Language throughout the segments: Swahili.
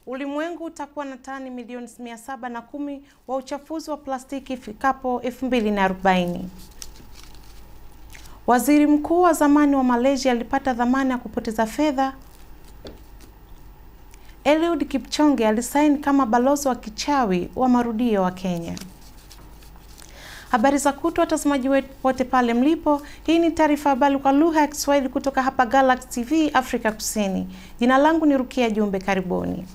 Ulimwengu utakuwa na tani milioni 710 wa uchafuzi wa plastiki ifikapo 2040. Waziri mkuu wa zamani wa Malaysia alipata dhamana ya kupoteza fedha. Eliud Kipchoge alisaini kama balozi wa kichawi wa marudio wa Kenya. Habari za kutu watazamaji wetu pote pale mlipo. Hii ni taarifa habari kwa lugha ya Kiswahili kutoka hapa Galaxy TV Afrika Kusini. Jina langu ni Rukia Jumbe, karibuni.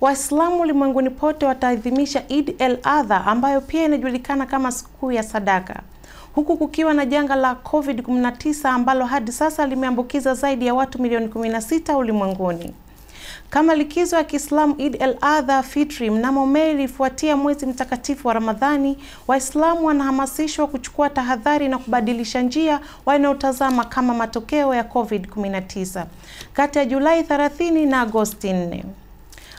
Waislamu ulimwenguni pote wataadhimisha Eid el-Adha ambayo pia inajulikana kama siku ya sadaka. Huku kukiwa na janga la COVID-19 ambalo hadi sasa limeambukiza zaidi ya watu milioni 16 ulimwenguni. Kama likizo ya Kiislamu, Eid el-Adha Fitri mnamo Mei ilifuatia mwezi mtakatifu wa Ramadhani, Waislamu wanahamasishwa kuchukua tahadhari na kubadilisha njia wanaotazama kama matokeo ya COVID-19 kati ya Julai 30 na Agosti 4.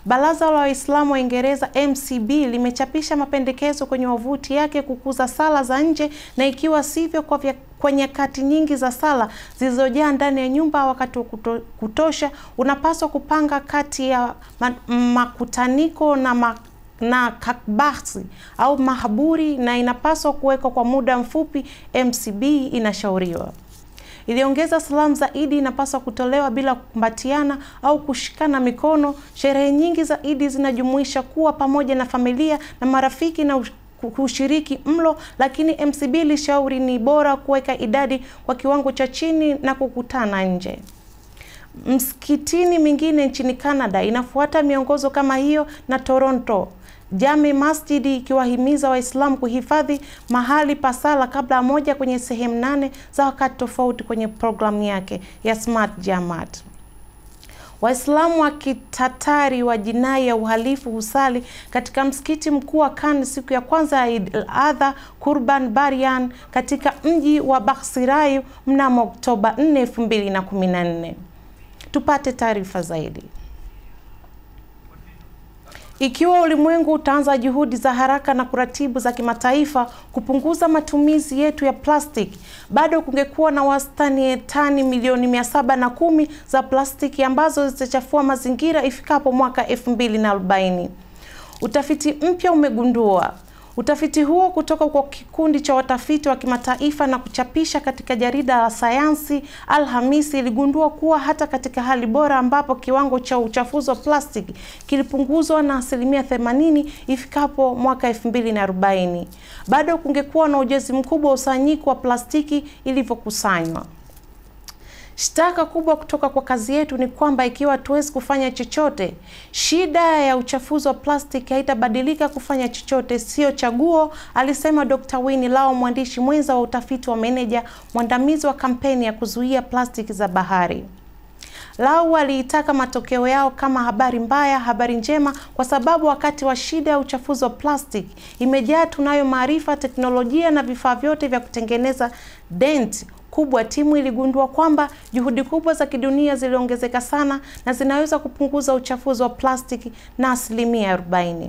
Baraza la Waislamu wa Uingereza MCB limechapisha mapendekezo kwenye wavuti yake kukuza sala za nje, na ikiwa sivyo kwa nyakati nyingi za sala zilizojaa ndani ya nyumba wakati wa kutosha, unapaswa kupanga kati ya makutaniko na kakbasi au mahaburi, na inapaswa kuwekwa kwa muda mfupi. MCB inashauriwa. Iliongeza salamu za Idi inapaswa kutolewa bila kukumbatiana au kushikana mikono. Sherehe nyingi za Idi zinajumuisha kuwa pamoja na familia na marafiki na kushiriki mlo, lakini MCB ilishauri ni bora kuweka idadi kwa kiwango cha chini na kukutana nje. Msikitini mingine nchini Canada inafuata miongozo kama hiyo, na Toronto Jami Masjid ikiwahimiza Waislamu kuhifadhi mahali pa sala kabla moja kwenye sehemu 8 za wakati tofauti kwenye programu yake ya Smart Jamaat. Waislamu wa Kitatari wa jinai ya uhalifu husali katika msikiti mkuu wa Cannes siku ya kwanza ya Eid al-Adha Kurban Barian katika mji wa Baksirai mnamo Oktoba 4, 2014. Tupate taarifa zaidi. Ikiwa ulimwengu utaanza juhudi za haraka na kuratibu za kimataifa kupunguza matumizi yetu ya plastiki, bado kungekuwa na wastani tani milioni 710 za plastiki ambazo zitachafua mazingira ifikapo mwaka 2040. Utafiti mpya umegundua. Utafiti huo kutoka kwa kikundi cha watafiti wa kimataifa na kuchapisha katika jarida la sayansi Alhamisi iligundua kuwa hata katika hali bora ambapo kiwango cha uchafuzi wa plastiki kilipunguzwa na 80% ifikapo mwaka 2040, bado kungekuwa na ujazi mkubwa wa usanyiko wa plastiki ilivyokusanywa. Shtaka kubwa kutoka kwa kazi yetu ni kwamba ikiwa tuwezi kufanya chochote, shida ya uchafuzi wa plastiki haitabadilika kufanya chochote, sio chaguo, alisema Dr. Winnie Lau, mwandishi mwenza wa utafiti wa meneja mwandamizi wa kampeni ya kuzuia plastiki za bahari. Lau aliitaka matokeo yao kama habari mbaya, habari njema, kwa sababu wakati wa shida ya uchafuzi wa plastiki imejaa, tunayo maarifa, teknolojia na vifaa vyote vya kutengeneza dent kubwa. Timu iligundua kwamba juhudi kubwa za kidunia ziliongezeka sana na zinaweza kupunguza uchafuzi wa plastiki na 40%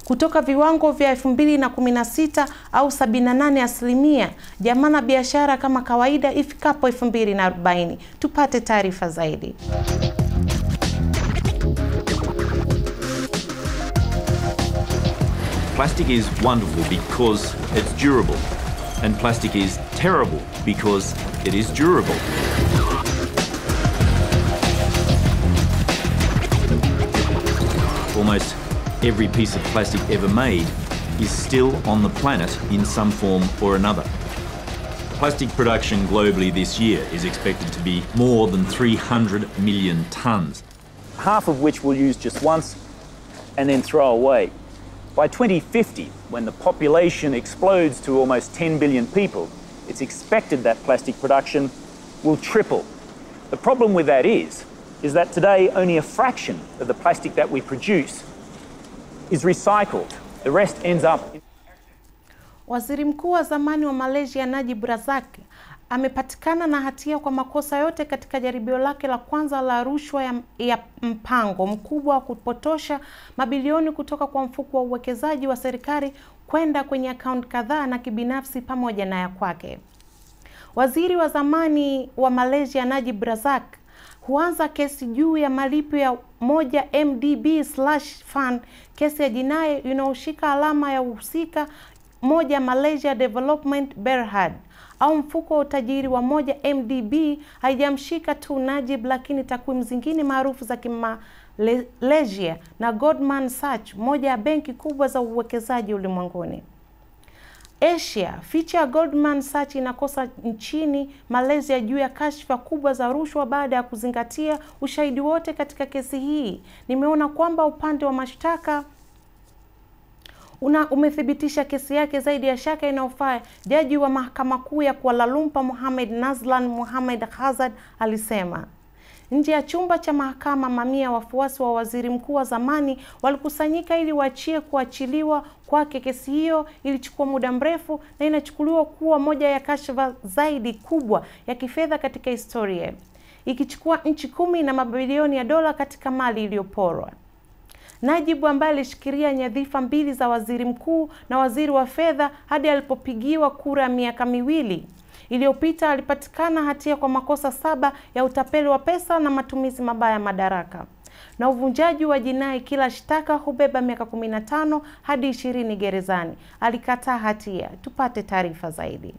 kutoka viwango vya 2016 au 78% jamaa na biashara kama kawaida ifikapo 2040. Tupate taarifa zaidi. Plastic is wonderful because it's durable, and plastic is terrible because it is durable. Almost every piece of plastic ever made is still on the planet in some form or another. Plastic production globally this year is expected to be more than 300 million tonnes. Half of which we'll use just once and then throw away. By 2050, when the population explodes to almost 10 billion people, it's expected that plastic production will triple. The problem with that is that today only a fraction of the plastic that we produce is recycled. The rest ends up. Waziri mkuu wa zamani wa Malaysia Najib Razak amepatikana na hatia kwa makosa yote katika jaribio lake la kwanza la rushwa ya mpango mkubwa wa kupotosha mabilioni kutoka kwa mfuko wa uwekezaji wa serikali kwenda kwenye akaunti kadhaa na kibinafsi pamoja na ya kwake. Waziri wa zamani wa Malaysia Najib Razak huanza kesi juu ya malipo ya 1 MDB/Fund, kesi ya jinai inayoshika alama ya uhusika 1 Malaysia Development Berhad au mfuko wa utajiri wa 1 MDB. Haijamshika tu Najib, lakini takwimu zingine maarufu za Malaysia na Goldman Sachs, moja ya benki kubwa za uwekezaji ulimwenguni. Asia, ficha ya Goldman Sachs inakosa nchini Malaysia juu ya kashfa kubwa za rushwa. Baada ya kuzingatia ushahidi wote katika kesi hii, nimeona kwamba upande wa mashtaka umethibitisha kesi yake zaidi ya shaka inayofaa. Jaji wa mahakama kuu ya Kuala Lumpur Mohamed Nazlan Mohamed Hazard alisema. Nje ya chumba cha mahakama, mamia wafuasi wa waziri mkuu wa zamani walikusanyika ili waachie kuachiliwa kwake. Kesi hiyo ilichukua muda mrefu na inachukuliwa kuwa moja ya kashfa zaidi kubwa ya kifedha katika historia, ikichukua nchi 10 na mabilioni ya dola katika mali iliyoporwa. Najib, ambaye alishikilia nyadhifa 2 za waziri mkuu na waziri wa fedha hadi alipopigiwa kura miaka 2 iliyopita, alipatikana hatia kwa makosa 7 ya utapeli wa pesa na matumizi mabaya ya madaraka na uvunjaji wa jinai. Kila shtaka hubeba miaka 15 hadi 20 gerezani. Alikataa hatia. Tupate taarifa zaidi.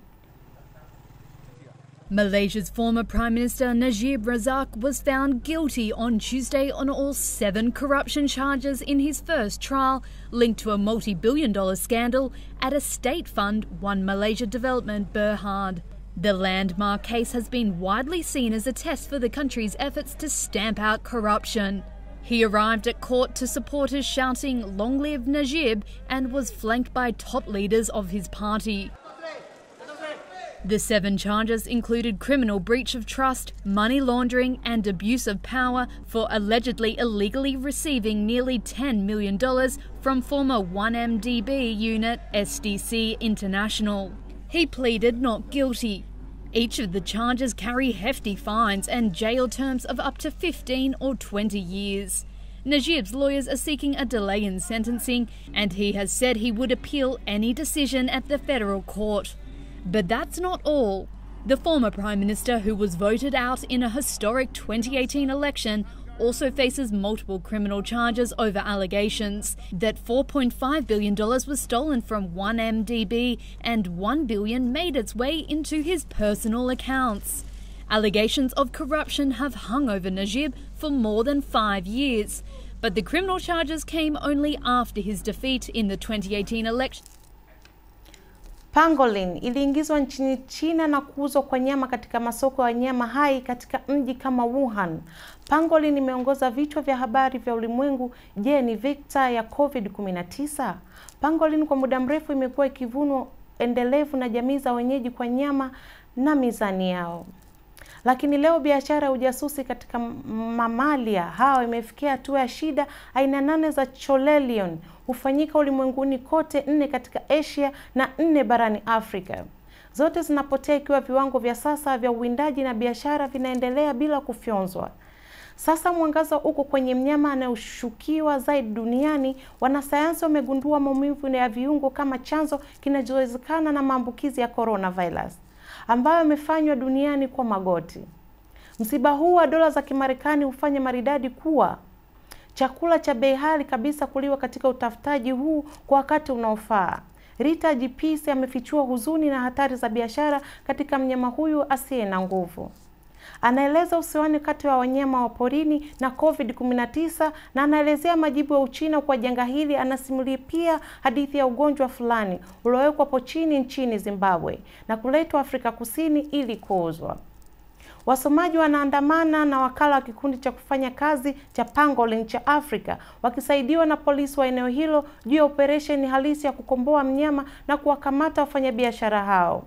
Malaysia's former Prime Minister Najib Razak was found guilty on Tuesday on all 7 corruption charges in his first trial, linked to a multi-billion-dollar scandal at a state fund, One Malaysia Development Berhad. The landmark case has been widely seen as a test for the country's efforts to stamp out corruption. He arrived at court to supporters shouting "Long live Najib" and was flanked by top leaders of his party. The 7 charges included criminal breach of trust, money laundering and abuse of power for allegedly illegally receiving nearly $10 million from former 1MDB unit SDC International. He pleaded not guilty. Each of the charges carry hefty fines and jail terms of up to 15 or 20 years. Najib's lawyers are seeking a delay in sentencing, and he has said he would appeal any decision at the federal court. But that's not all. The former Prime Minister, who was voted out in a historic 2018 election, also faces multiple criminal charges over allegations that $4.5 billion was stolen from 1MDB and $1 billion made its way into his personal accounts. Allegations of corruption have hung over Najib for more than 5 years, but the criminal charges came only after his defeat in the 2018 election. Pangolin iliingizwa nchini China na kuuzwa kwa nyama katika masoko ya nyama hai katika mji kama Wuhan. Pangolin imeongoza vichwa vya habari vya ulimwengu. Je, ni vector ya COVID-19? Pangolin kwa muda mrefu imekuwa ikivunwa endelevu na jamii za wenyeji kwa nyama na mizani yao. Lakini leo biashara ya ujasusi katika mamalia hao imefikia hatua ya shida. Aina 8 za cholelion hufanyika ulimwenguni kote, 4 katika Asia na 4 barani Afrika. Zote zinapotea ikiwa viwango vya sasa vya uwindaji na biashara vinaendelea bila kufyonzwa. Sasa mwangaza uko kwenye mnyama anayeshukiwa zaidi duniani. Wanasayansi wamegundua maumivu ya viungo kama chanzo kinachowezekana na maambukizi ya coronavirus ambayo yamefanywa duniani kwa magoti. Msiba huu wa dola za Kimarekani hufanya maridadi kuwa chakula cha bei ghali kabisa kuliwa katika utafutaji huu kwa wakati unaofaa. Rita Gipisi amefichua huzuni na hatari za biashara katika mnyama huyu asiye na nguvu. Anaeleza uhusiano kati ya wanyama wa porini na COVID-19 na anaelezea majibu ya Uchina kwa janga hili. Anasimulia pia hadithi ya ugonjwa fulani uliowekwa pochini nchini Zimbabwe na kuletwa Afrika Kusini ili kuuzwa. Wasomaji wanaandamana na wakala wa kikundi cha kufanya kazi cha Pangolin cha Afrika wakisaidiwa na polisi wa eneo hilo juu ya operesheni halisi ya kukomboa mnyama na kuwakamata wafanyabiashara hao.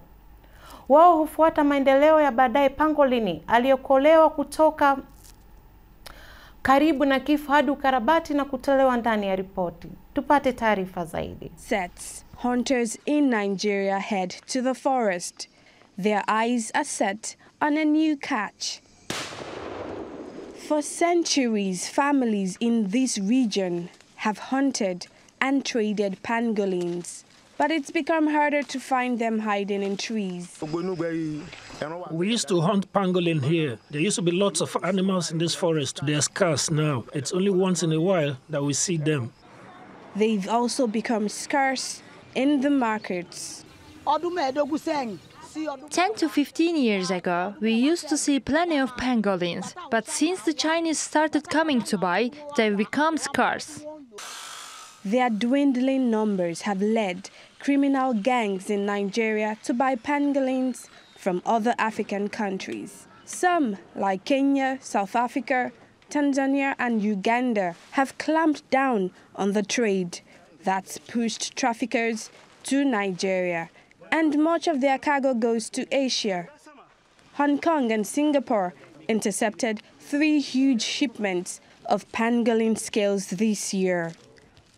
Wao hufuata maendeleo ya baadaye. Pangolini aliokolewa kutoka karibu na kifo hadi ukarabati na kutolewa ndani ya ripoti. Tupate taarifa zaidi. Sets. Hunters in Nigeria head to the forest. Their eyes are set on a new catch. For centuries, families in this region have hunted and traded pangolins. but it's become harder to find them hiding in trees. We used to hunt pangolin here. There used to be lots of animals in this forest. They are scarce now. It's only once in a while that we see them. They've also become scarce in the markets. 10 to 15 years ago, we used to see plenty of pangolins, but since the Chinese started coming to buy, they've become scarce. Their dwindling numbers have led criminal gangs in Nigeria to buy pangolins from other African countries. Some, like Kenya, South Africa, Tanzania and Uganda, have clamped down on the trade. That's pushed traffickers to Nigeria, and much of their cargo goes to Asia. Hong Kong and Singapore intercepted 3 huge shipments of pangolin scales this year.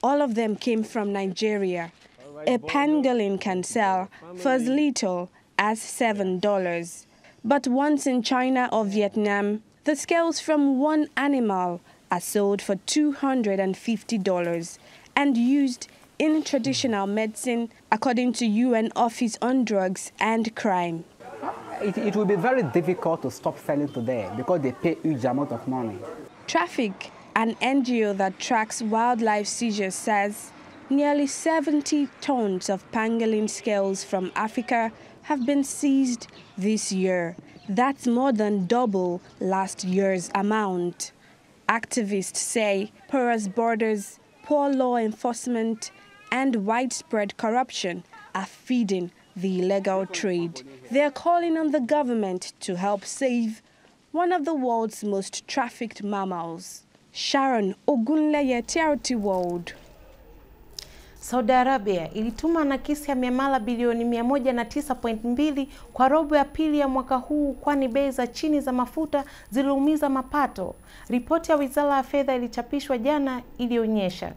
All of them came from Nigeria. A pangolin can sell for as little as $7. But once in China or Vietnam, the scales from one animal are sold for $250 and used in traditional medicine, according to UN Office on Drugs and Crime. It will be very difficult to stop selling to them because they pay huge amount of money. Traffic, an NGO that tracks wildlife seizures, says nearly 70 tons of pangolin scales from Africa have been seized this year. That's more than double last year's amount. Activists say porous borders, poor law enforcement, and widespread corruption are feeding the illegal trade. They're calling on the government to help save one of the world's most trafficked mammals. Sharon Ogunleye, TRT World. Saudi Arabia ilituma nakisi ya miamala bilioni 109.2 kwa robo ya pili ya mwaka huu, kwani bei za chini za mafuta ziliumiza mapato. Ripoti ya Wizara ya Fedha ilichapishwa jana ilionyesha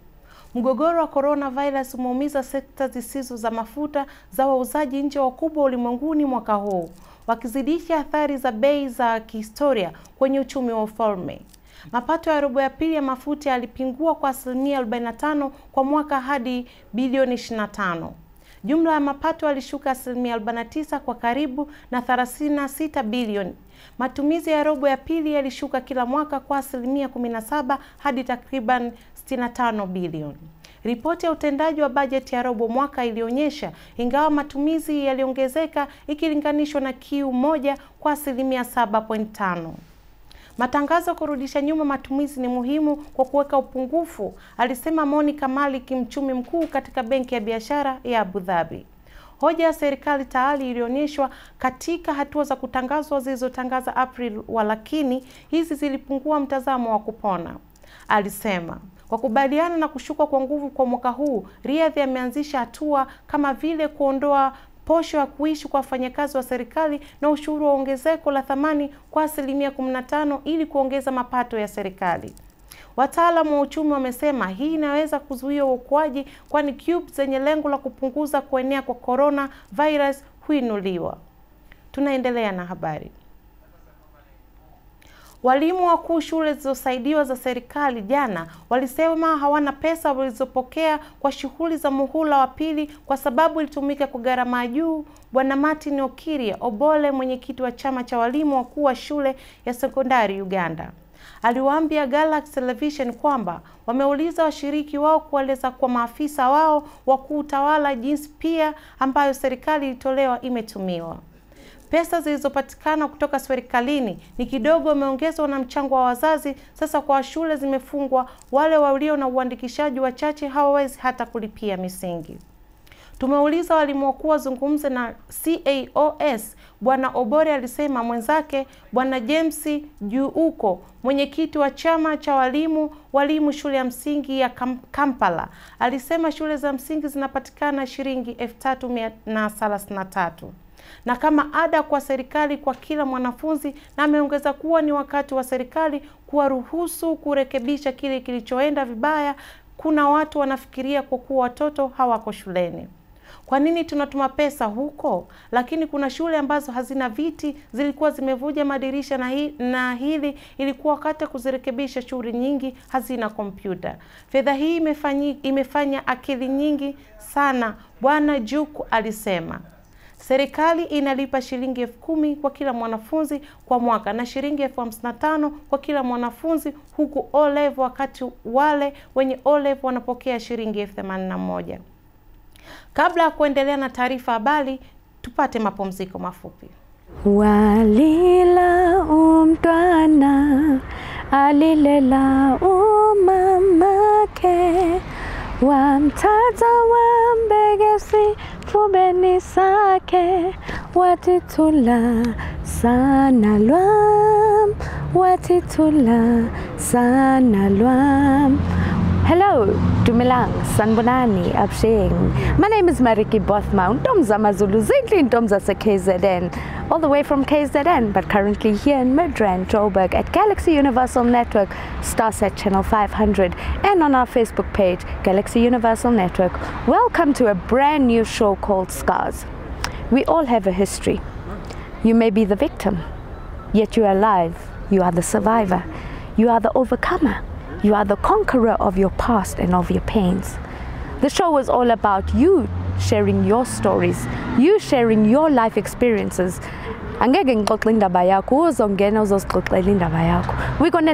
mgogoro wa coronavirus umeumiza sekta zisizo za mafuta za wauzaji nje wakubwa ulimwenguni mwaka huu, wakizidisha athari za bei za kihistoria kwenye uchumi wa ufalme. Mapato ya robo ya pili ya mafuta yalipungua kwa asilimia 45 kwa mwaka hadi bilioni 25. Jumla ya mapato yalishuka asilimia 49 kwa karibu na 36 bilioni. Matumizi ya robo ya pili yalishuka kila mwaka kwa asilimia 17 hadi takriban 65 bilioni. Ripoti ya utendaji wa bajeti ya robo mwaka ilionyesha ingawa matumizi yaliongezeka ikilinganishwa na Q1 kwa asilimia 7.5. Matangazo kurudisha nyuma matumizi ni muhimu kwa kuweka upungufu, alisema Monica Malik, mchumi mkuu katika benki ya biashara ya Abu Dhabi. Hoja ya serikali tayari ilionyeshwa katika hatua za kutangazwa zilizotangaza April, lakini hizi zilipungua mtazamo wa kupona. Alisema kwa kubaliana na kushuka kwa nguvu kwa mwaka huu, Riyadh ameanzisha hatua kama vile kuondoa posho ya kuishi kwa wafanyakazi wa serikali na ushuru wa ongezeko la thamani kwa asilimia 15 ili kuongeza mapato ya serikali. Wataalamu wa uchumi wamesema hii inaweza kuzuia ukuaji, kwani cube zenye lengo la kupunguza kuenea kwa corona virus huinuliwa. Tunaendelea na habari. Walimu wakuu shule zilizosaidiwa za serikali jana walisema hawana pesa walizopokea kwa shughuli za muhula wa pili kwa sababu ilitumika kwa gharama juu. Bwana Martin Okiria Obole, mwenyekiti wa chama cha walimu wakuu wa shule ya sekondari Uganda, aliwaambia Galaxy Television kwamba wameuliza washiriki wao kueleza kwa maafisa wao wakuu utawala jinsi pia ambayo serikali ilitolewa imetumiwa. Pesa zilizopatikana kutoka serikalini ni kidogo, umeongezwa na mchango wa wazazi. Sasa kwa shule zimefungwa, wale walio na uandikishaji wachache hawawezi hata kulipia misingi. Tumeuliza walimu wakuu wazungumze na CAOS. Bwana Obore alisema mwenzake Bwana James Juuko, mwenyekiti wa chama cha walimu shule ya msingi ya Kampala, alisema shule za msingi zinapatikana shilingi 3,333 na kama ada kwa serikali kwa kila mwanafunzi, na ameongeza kuwa ni wakati wa serikali kuwaruhusu kurekebisha kile kilichoenda vibaya. Kuna watu wanafikiria kwa kuwa watoto hawako shuleni. Kwa nini tunatuma pesa huko? Lakini kuna shule ambazo hazina viti, zilikuwa zimevuja madirisha na hili ilikuwa wakati kuzirekebisha. Shule nyingi hazina kompyuta. Fedha hii imefanya akili nyingi sana, Bwana Juku alisema. Serikali inalipa shilingi 10,000 kwa kila mwanafunzi kwa mwaka na shilingi 55,000 kwa kila mwanafunzi, huku O-level wakati wale wenye O-level wanapokea shilingi 81,000. Kabla ya kuendelea na taarifa habari, tupate mapumziko mafupi. Walila umtwana alilela umamake wamtata wambegesi fubeni sake watitula sana lwam watitula sana lwam. Hello, Dumilang, Sanbonani, Absheng. My name is Mariki Bothma, Ntomza Mazulu, Zingli Ntomza sa KZN, all the way from KZN, but currently here in Midrand, Joburg, at Galaxy Universal Network, Starset Channel 500, and on our Facebook page, Galaxy Universal Network. Welcome to a brand new show called Scars. We all have a history. You may be the victim, yet you are alive. You are the survivor. You are the overcomer. You are the conqueror of your past and of your pains. The show is all about you sharing your stories, you sharing your life experiences. We're going to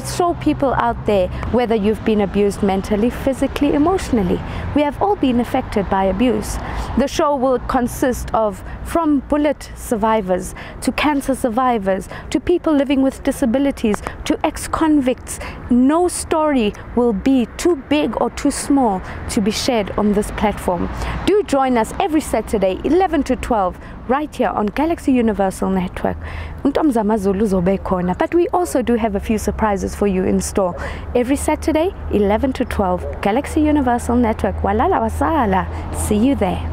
show people out there whether you've been abused mentally, physically, emotionally. We have all been affected by abuse. The show will consist of from bullet survivors to cancer survivors to people living with disabilities to ex-convicts. No story will be too big or too small to be shared on this platform. Do join us every Saturday, 11 to 12, right here on Galaxy Universal Network. But we also do have a few surprises for you in store. Every Saturday, 11 to 12, Galaxy Universal Network. Walala wasala. See you there.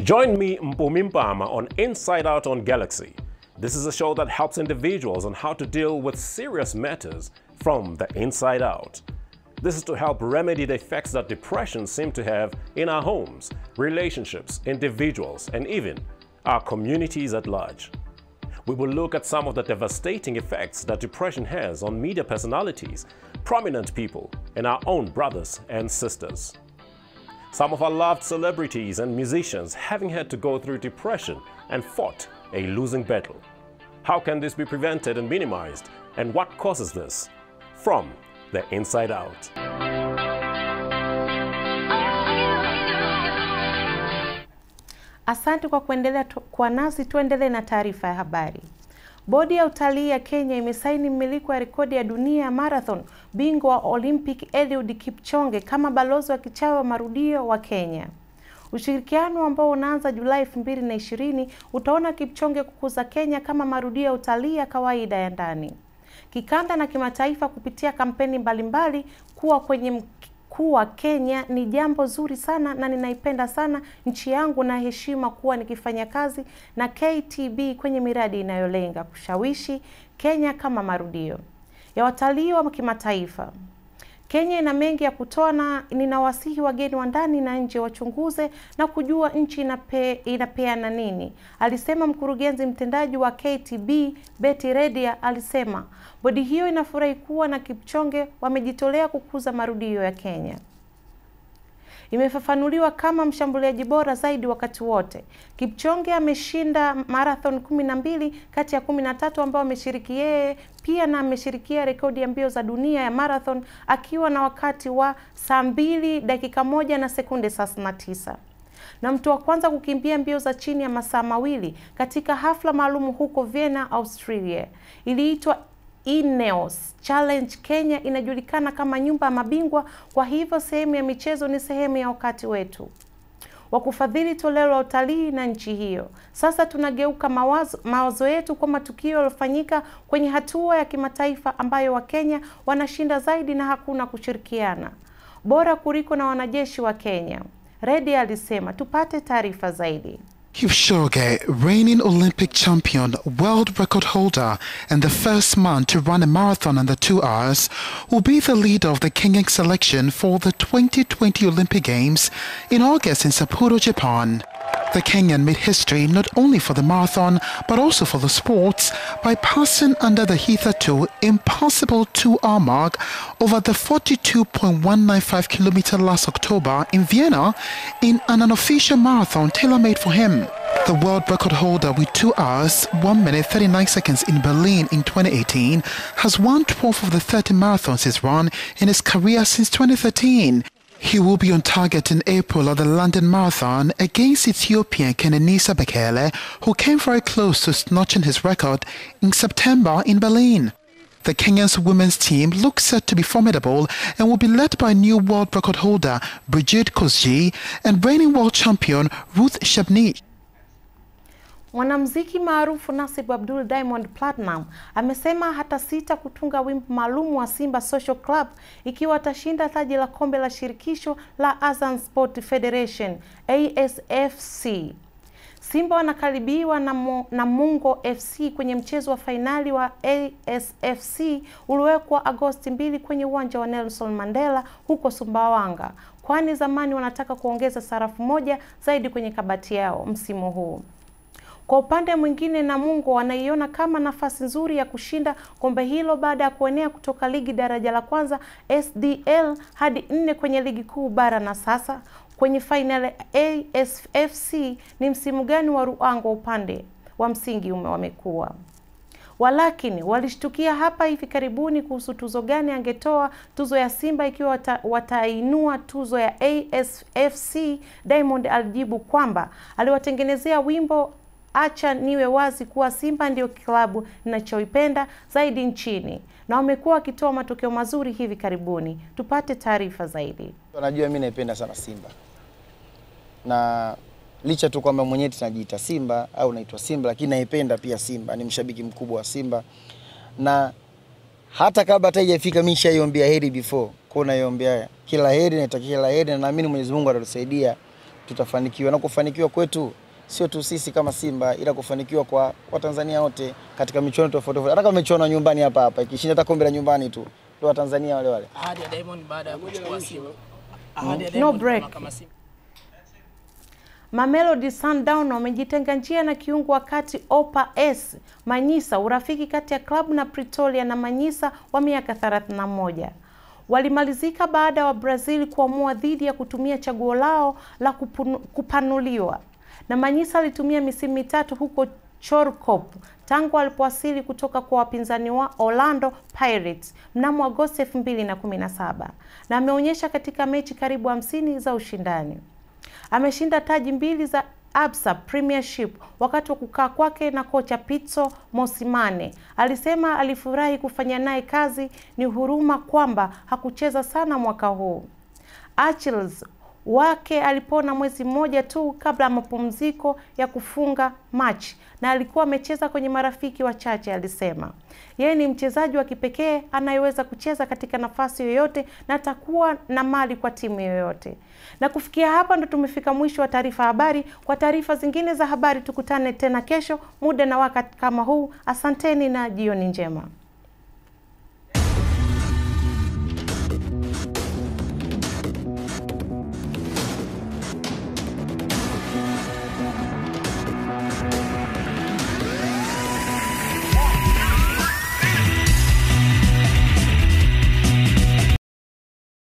Join me, Mpumi Mpama, on Inside Out on Galaxy. This is a show that helps individuals on how to deal with serious matters from the inside out. This is to help remedy the effects that depression seems to have in our homes, relationships, individuals, and even our communities at large. We will look at some of the devastating effects that depression has on media personalities, prominent people, and our own brothers and sisters. Some of our loved celebrities and musicians having had to go through depression and fought a losing battle. How can this be prevented and minimized? And what causes this? From the inside out. Asante kwa kuendelea kwa nasi. Tuendelee na taarifa ya habari. Bodi ya utalii ya Kenya imesaini mmiliki wa rekodi ya dunia ya marathon, bingwa wa Olympic Eliud Kipchoge kama balozi wa kichawi wa marudio wa Kenya. Ushirikiano ambao unaanza Julai 2020 utaona Kipchoge kukuza Kenya kama marudio ya utalii ya kawaida ya ndani, kikanda na kimataifa kupitia kampeni mbalimbali. Kuwa Kenya ni jambo zuri sana na ninaipenda sana nchi yangu na heshima kuwa nikifanya kazi na KTB kwenye miradi inayolenga kushawishi Kenya kama marudio ya watalii wa kimataifa. Kenya ina mengi ya kutoa na ninawasihi wageni wa ndani na nje wachunguze na kujua nchi inapeana nini, alisema mkurugenzi mtendaji wa KTB Betty Redia. Alisema bodi hiyo inafurahi kuwa na Kipchoge wamejitolea kukuza marudio ya Kenya. Imefafanuliwa kama mshambuliaji bora zaidi wakati wote. Kipchoge ameshinda marathon 12 kati ya 13 ambao ameshiriki yeye, pia na ameshirikia rekodi ya mbio za dunia ya marathon akiwa na wakati wa saa 2 dakika 1 na sekunde 39. Na mtu wa kwanza kukimbia mbio za chini ya masaa 2 katika hafla maalum huko Vienna, Australia. Iliitwa Ineos Challenge Kenya inajulikana kama nyumba ya mabingwa, kwa hivyo sehemu ya michezo ni sehemu ya wakati wetu wa kufadhili toleo la utalii na nchi hiyo. Sasa tunageuka mawazo yetu kwa matukio yaliyofanyika kwenye hatua ya kimataifa ambayo Wakenya wanashinda zaidi na hakuna kushirikiana. Bora kuliko na wanajeshi wa Kenya. Reddy alisema. Tupate taarifa zaidi. Kipchoge, reigning Olympic champion, world record holder, and the first man to run a marathon under 2 hours, will be the leader of the Kenyan selection for the 2020 Olympic Games in August in Sapporo, Japan. The Kenyan made history not only for the marathon, but also for the sports by passing under the hitherto impossible 2-hour mark over the 42.195 kilometer last October in Vienna in an unofficial marathon tailor-made for him. The world record holder with 2 hours, 1 minute 39 seconds in Berlin in 2018 has won 12 of the 30 marathons he's run in his career since 2013. He will be on target in April at the London Marathon against Ethiopian Kenenisa Bekele, who came very close to snatching his record in September in Berlin. The Kenyan's women's team looks set to be formidable and will be led by new world record holder Brigitte Kosgei and reigning world champion Ruth Shebney. Mwanamuziki maarufu Nasib Abdul Diamond Platinum amesema hata sita kutunga wimbo maalum wa Simba Social Club ikiwa atashinda taji la kombe la shirikisho la Azam Sport Federation ASFC. Simba wanakaribiwa na Mungo FC kwenye mchezo wa fainali wa ASFC uliowekwa Agosti 2 kwenye uwanja wa Nelson Mandela huko Sumbawanga, kwani zamani wanataka kuongeza sarafu moja zaidi kwenye kabati yao msimu huu. Kwa upande mwingine, Namungo wanaiona kama nafasi nzuri ya kushinda kombe hilo baada ya kuenea kutoka ligi daraja la kwanza SDL hadi 4 kwenye ligi kuu bara, na sasa kwenye final ASFC. Ni msimu gani wa Ruangwa upande wa msingi wamekuwa. Walakini walishtukia hapa hivi karibuni kuhusu tuzo gani angetoa tuzo ya Simba ikiwa watainua tuzo ya ASFC. Diamond alijibu kwamba aliwatengenezea wimbo Acha niwe wazi kuwa Simba ndio klabu ninachoipenda zaidi nchini, na wamekuwa wakitoa matokeo mazuri hivi karibuni. Tupate taarifa zaidi. Unajua mimi naipenda sana Simba. Na licha tu kwamba mwenyewe tunajiita Simba au naitwa Simba, lakini naipenda pia Simba. Ni mshabiki mkubwa wa Simba. Na hata kabla hata haijafika mimi nishaiombea heri before. Kwa naiombea kila heri, naitakia kila heri, na naamini Mwenyezi Mungu atatusaidia, tutafanikiwa. Na kufanikiwa kwetu sio tu sisi kama Simba, ila kufanikiwa kwa Watanzania wote katika michuano tofauti tofauti. Hata kama michuano nyumbani hapa ikishinda hata kombe la nyumbani tu, ndio Watanzania wale. Ahadi ya Diamond baada ya kuchukua Simba. No break. Mamelodi Sundowns wamejitenga njia na kiungo wakati Opa S Manyisa, urafiki kati ya klabu na Pretoria na Manyisa wa miaka 31. Walimalizika baada wa Brazil kuamua dhidi ya kutumia chaguo lao la kupanuliwa. Na Manyisa alitumia misimu 3 huko Chorkop tangu alipowasili kutoka kwa wapinzani wa Orlando Pirates mnamo Agosti 2017, na ameonyesha katika mechi karibu 50 za ushindani. Ameshinda taji 2 za Absa Premiership wakati wa kukaa kwake na kocha Pitso Mosimane. Alisema alifurahi kufanya naye kazi, ni huruma kwamba hakucheza sana mwaka huu. Achilles wake alipona mwezi mmoja tu kabla ya mapumziko ya kufunga match, na alikuwa amecheza kwenye marafiki wachache. Alisema yeye ni mchezaji wa kipekee anayeweza kucheza katika nafasi yoyote na atakuwa na mali kwa timu yoyote. Na kufikia hapa ndo tumefika mwisho wa taarifa habari. Kwa taarifa zingine za habari tukutane tena kesho muda na wakati kama huu. Asanteni na jioni njema.